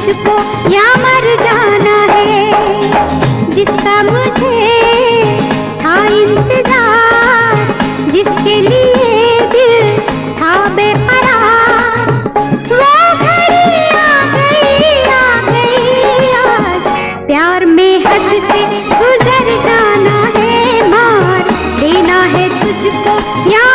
तुझको या मर जाना है। जिसका मुझे था इंतजार, जिसके लिए दिल था बेकरार, वो घड़ी आ गई आज। प्यार में हद से गुजर जाना है, मार देना है तुझको या